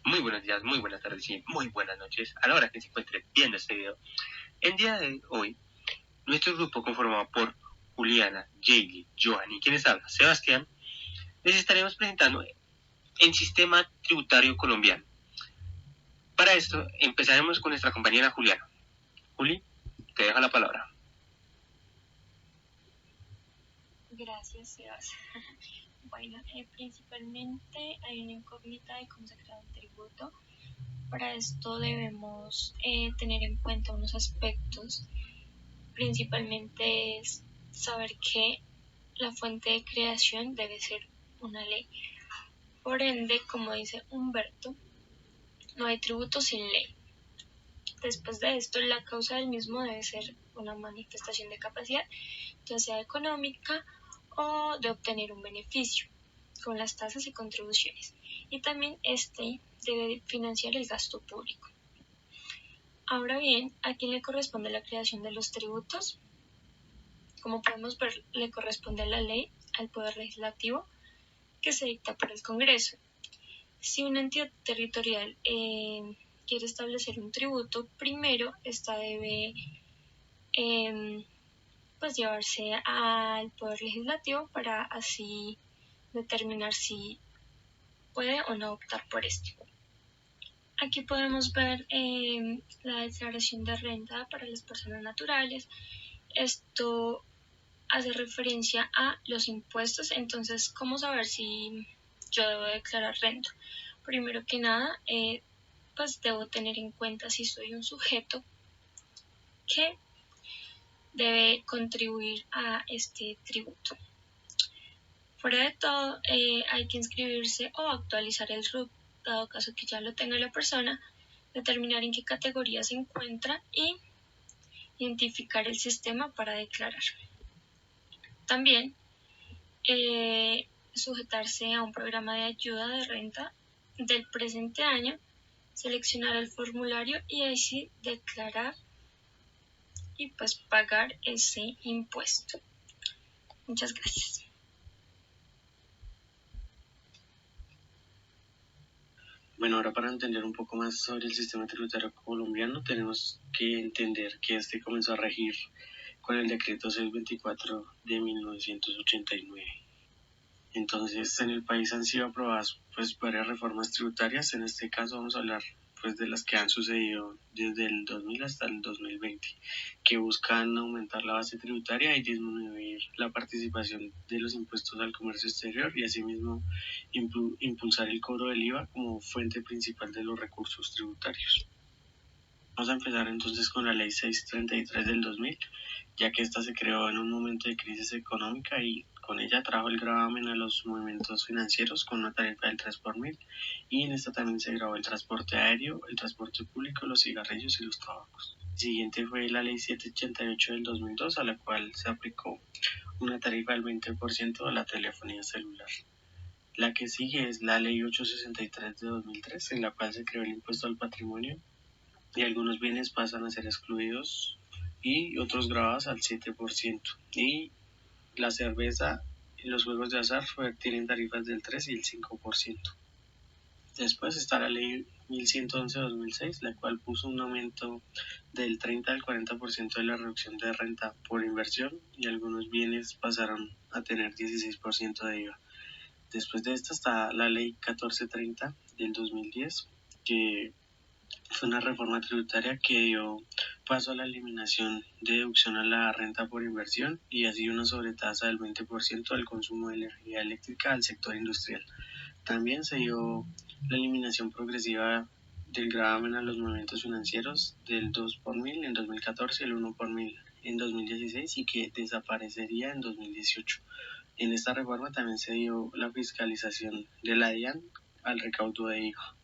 muy buenos días, muy buenas tardes y muy buenas noches a la hora que se encuentre viendo este video. El día de hoy, nuestro grupo conformado por Juliana, Jaylee, Johan y quienes habla, Sebastián, les estaremos presentando el sistema tributario colombiano. Para esto, empezaremos con nuestra compañera Juliana. Juli, te dejo la palabra. Gracias, Sebas. Bueno, principalmente hay una incógnita de cómo se crea un tributo. Para esto debemos tener en cuenta unos aspectos. Principalmente es saber que la fuente de creación debe ser una ley. Por ende, como dice Humberto, no hay tributo sin ley. Después de esto, la causa del mismo debe ser una manifestación de capacidad, ya sea económica o de obtener un beneficio con las tasas y contribuciones, y también debe financiar el gasto público. Ahora bien, ¿a quién le corresponde la creación de los tributos? Como podemos ver, le corresponde a la ley, al Poder Legislativo, que se dicta por el Congreso. Si una entidad territorial quiere establecer un tributo, primero esta debe llevarse al Poder Legislativo para así determinar si puede o no optar por este. Aquí podemos ver la declaración de renta para las personas naturales. Esto hace referencia a los impuestos. Entonces, ¿cómo saber si yo debo declarar renta? Primero que nada, debo tener en cuenta si soy un sujeto que debe contribuir a este tributo. Fuera de todo, hay que inscribirse o actualizar el RUT, dado caso que ya lo tenga la persona, determinar en qué categoría se encuentra y identificar el sistema para declarar. También sujetarse a un programa de ayuda de renta del presente año, seleccionar el formulario y así declarar y pagar ese impuesto. Muchas gracias. Bueno, ahora para entender un poco más sobre el sistema tributario colombiano, tenemos que entender que este comenzó a regir con el decreto 624 de 1989. Entonces, en el país han sido aprobadas varias reformas tributarias. En este caso vamos a hablar de las que han sucedido desde el 2000 hasta el 2020, que buscan aumentar la base tributaria y disminuir la participación de los impuestos al comercio exterior y asimismo impulsar el cobro del IVA como fuente principal de los recursos tributarios. Vamos a empezar entonces con la ley 633 del 2000, ya que esta se creó en un momento de crisis económica y con ella trajo el gravamen a los movimientos financieros con una tarifa del 3 por mil, y en esta también se gravó el transporte aéreo, el transporte público, los cigarrillos y los tabacos. El siguiente fue la ley 788 del 2002, a la cual se aplicó una tarifa del 20% a la telefonía celular. La que sigue es la ley 863 de 2003, en la cual se creó el impuesto al patrimonio y algunos bienes pasan a ser excluidos y otros grabados al 7%. Y la cerveza y los juegos de azar tienen tarifas del 3 y el 5%. Después está la ley 1111-2006, la cual puso un aumento del 30 al 40% de la reducción de renta por inversión y algunos bienes pasaron a tener 16% de IVA. Después de esta está la ley 1430 del 2010, que fue una reforma tributaria que dio paso a la eliminación de deducción a la renta por inversión y así una sobretasa del 20% del consumo de energía eléctrica al sector industrial. También se dio la eliminación progresiva del gravamen a los movimientos financieros del 2 por mil en 2014 y el 1 por mil en 2016 y que desaparecería en 2018. En esta reforma también se dio la fiscalización de la DIAN al recaudo de IVA.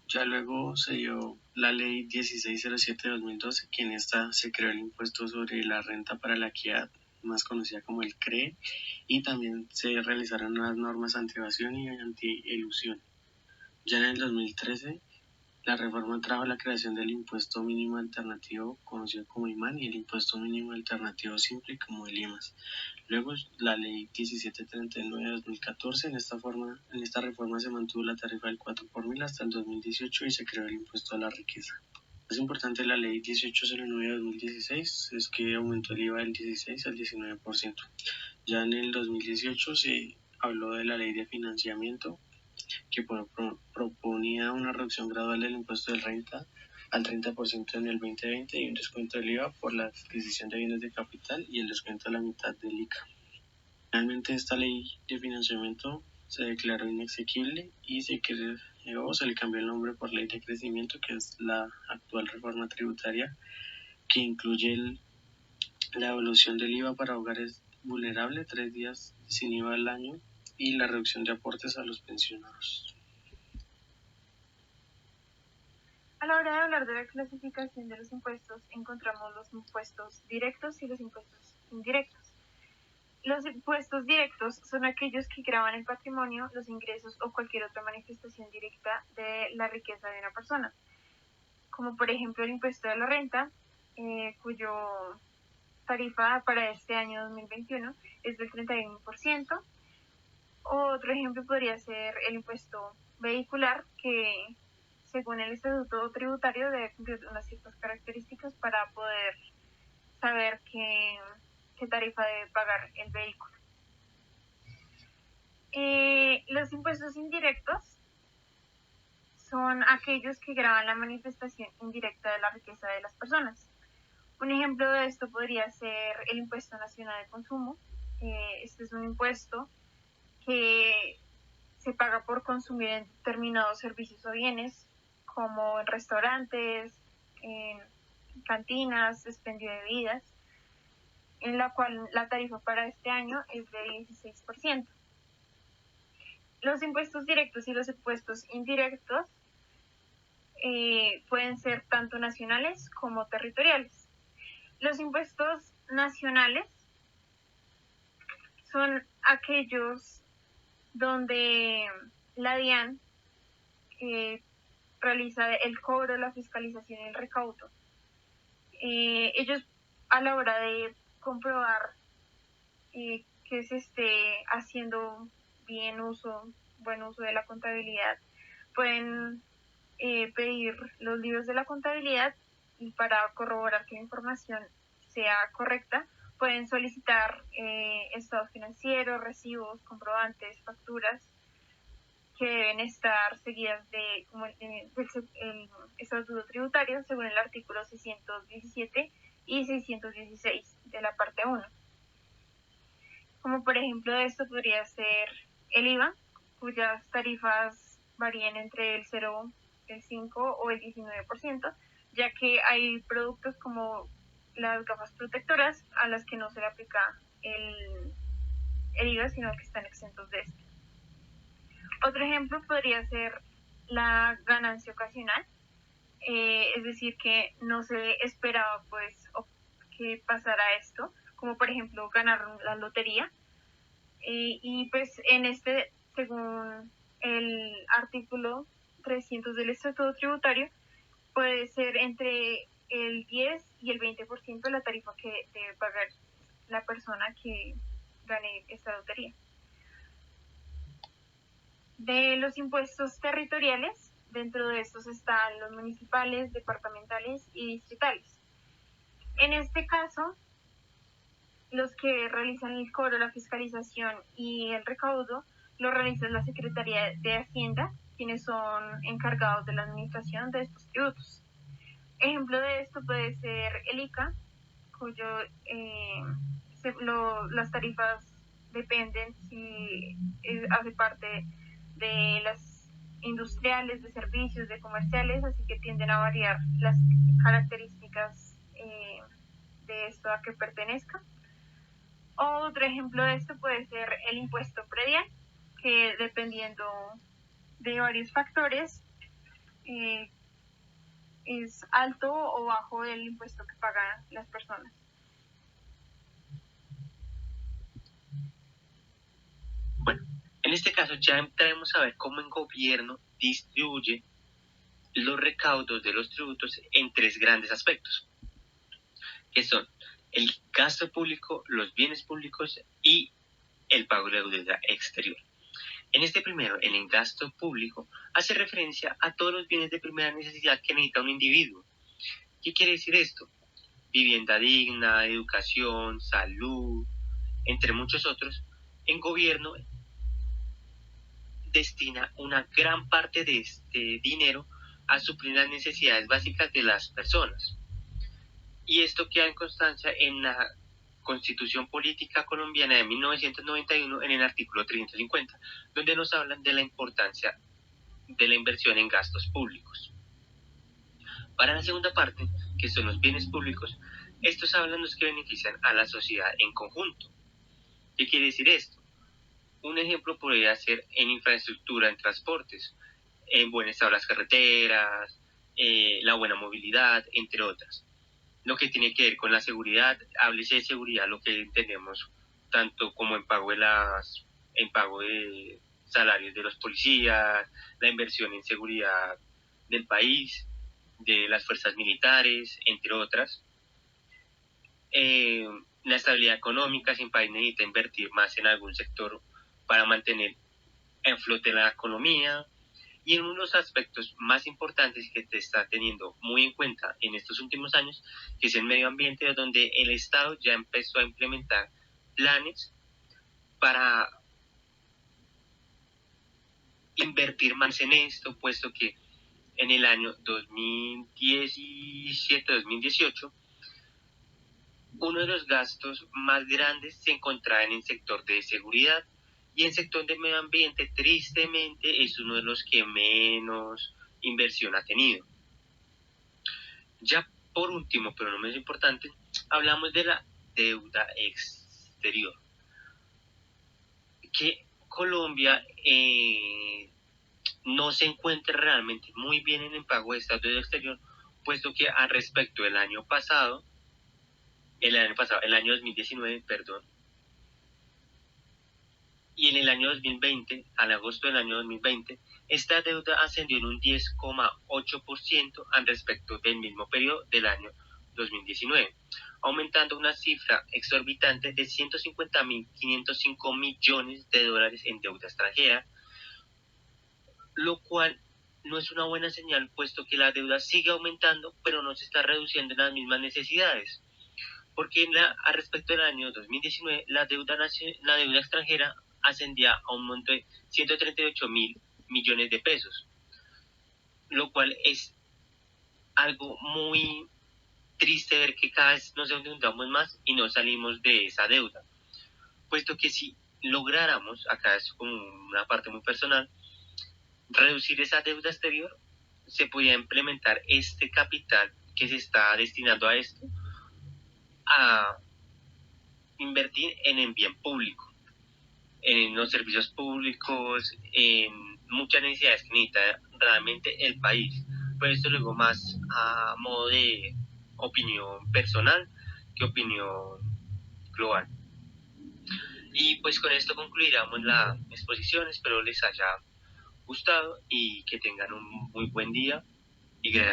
Ya luego se dio la ley 1607 de 2012, que en esta se creó el impuesto sobre la renta para la equidad, más conocida como el CRE, y también se realizaron nuevas normas anti-evasión y anti-elusión. Ya en el 2013, La reforma trajo la creación del impuesto mínimo alternativo, conocido como IMAN, y el impuesto mínimo alternativo simple, como el IMAS. Luego, la ley 1739 de 2014, en esta reforma se mantuvo la tarifa del 4 por mil hasta el 2018 y se creó el impuesto a la riqueza. Lo más importante de la ley 1809 de 2016 es que aumentó el IVA del 16 al 19%. Ya en el 2018 se habló de la ley de financiamiento, que proponía una reducción gradual del impuesto de renta al 30% en el 2020 y un descuento del IVA por la adquisición de bienes de capital y el descuento a la mitad del ICA. Finalmente, esta ley de financiamiento se declaró inexequible y se le cambió el nombre por Ley de Crecimiento, que es la actual reforma tributaria, que incluye la devolución del IVA para hogares vulnerables, 3 días sin IVA al año, y la reducción de aportes a los pensionados. A la hora de hablar de la clasificación de los impuestos, encontramos los impuestos directos y los impuestos indirectos. Los impuestos directos son aquellos que gravan el patrimonio, los ingresos o cualquier otra manifestación directa de la riqueza de una persona, como por ejemplo el impuesto de la renta, cuyo tarifa para este año 2021 es del 31%. Otro ejemplo podría ser el impuesto vehicular, que según el estatuto tributario debe cumplir unas ciertas características para poder saber qué tarifa debe pagar el vehículo. Los impuestos indirectos son aquellos que gravan la manifestación indirecta de la riqueza de las personas. Un ejemplo de esto podría ser el impuesto nacional de consumo. Este es un impuesto que se paga por consumir en determinados servicios o bienes, como en restaurantes, en cantinas, expendio de bebidas, en la cual la tarifa para este año es de 16%. Los impuestos directos y los impuestos indirectos pueden ser tanto nacionales como territoriales. Los impuestos nacionales son aquellos donde la DIAN realiza el cobro, la fiscalización y el recaudo. Ellos, a la hora de comprobar que se esté haciendo buen uso de la contabilidad, pueden pedir los libros de la contabilidad, y para corroborar que la información sea correcta pueden solicitar estados financieros, recibos, comprobantes, facturas, que deben estar seguidas como el estatuto tributario según el artículo 617 y 616 de la parte 1. Como por ejemplo esto podría ser el IVA, cuyas tarifas varían entre el 0, el 5 o el 19%, ya que hay productos como las gafas protectoras a las que no se le aplica el IVA, sino que están exentos de este. Otro ejemplo podría ser la ganancia ocasional, es decir, que no se esperaba que pasara esto, como por ejemplo ganar la lotería, y pues según el artículo 300 del Estatuto Tributario, puede ser entre el 10 y el 20% de la tarifa que debe pagar la persona que gane esta lotería. De los impuestos territoriales, dentro de estos están los municipales, departamentales y distritales. En este caso, los que realizan el cobro, la fiscalización y el recaudo lo realiza la Secretaría de Hacienda, quienes son encargados de la administración de estos tributos. Ejemplo de esto puede ser el ICA, cuyo las tarifas dependen si hace parte de las industriales, de servicios, de comerciales, así que tienden a variar las características de esto a que pertenezca. Otro ejemplo de esto puede ser el impuesto predial, que dependiendo de varios factores es alto o bajo el impuesto que pagan las personas. Bueno, en este caso ya entraremos a ver cómo el gobierno distribuye los recaudos de los tributos en tres grandes aspectos, que son el gasto público, los bienes públicos y el pago de deuda exterior. En este primero, en el gasto público, hace referencia a todos los bienes de primera necesidad que necesita un individuo. ¿Qué quiere decir esto? Vivienda digna, educación, salud, entre muchos otros. El gobierno destina una gran parte de este dinero a suplir las necesidades básicas de las personas. Y esto queda en constancia en la Constitución Política Colombiana de 1991 en el artículo 350, donde nos hablan de la importancia de la inversión en gastos públicos. Para la segunda parte, que son los bienes públicos, estos hablan los que benefician a la sociedad en conjunto. ¿Qué quiere decir esto? Un ejemplo podría ser en infraestructura, en transportes, en buen estado las carreteras, la buena movilidad, entre otras. Lo que tiene que ver con la seguridad, háblese de seguridad, lo que entendemos tanto como en pago de salarios de los policías, la inversión en seguridad del país, de las fuerzas militares, entre otras. La estabilidad económica, si un país necesita invertir más en algún sector para mantener en flote la economía. Y en uno de los aspectos más importantes que se está teniendo muy en cuenta en estos últimos años, que es el medio ambiente, donde el Estado ya empezó a implementar planes para invertir más en esto, puesto que en el año 2017-2018, uno de los gastos más grandes se encontraba en el sector de seguridad, y el sector de medio ambiente tristemente es uno de los que menos inversión ha tenido. Ya por último, pero no menos importante, hablamos de la deuda exterior. Que Colombia no se encuentra realmente muy bien en el pago de esta deuda exterior, puesto que al respecto del año pasado, el año 2019, perdón, y en el año 2020, al agosto del año 2020, esta deuda ascendió en un 10,8% al respecto del mismo periodo del año 2019, aumentando una cifra exorbitante de 150.505 millones de dólares en deuda extranjera, lo cual no es una buena señal, puesto que la deuda sigue aumentando, pero no se está reduciendo en las mismas necesidades. Porque a respecto del año 2019, la deuda extranjera ascendía a un monto de 138.000 millones de pesos, lo cual es algo muy triste ver que cada vez nos endeudamos más y no salimos de esa deuda, puesto que si lográramos, acá es como una parte muy personal, reducir esa deuda exterior, se podría implementar este capital que se está destinando a esto, a invertir en el bien público, en los servicios públicos, en muchas necesidades que necesita realmente el país. Pero esto luego más a modo de opinión personal que opinión global. Y pues con esto concluiremos la exposición. Espero les haya gustado y que tengan un muy buen día. Y gracias.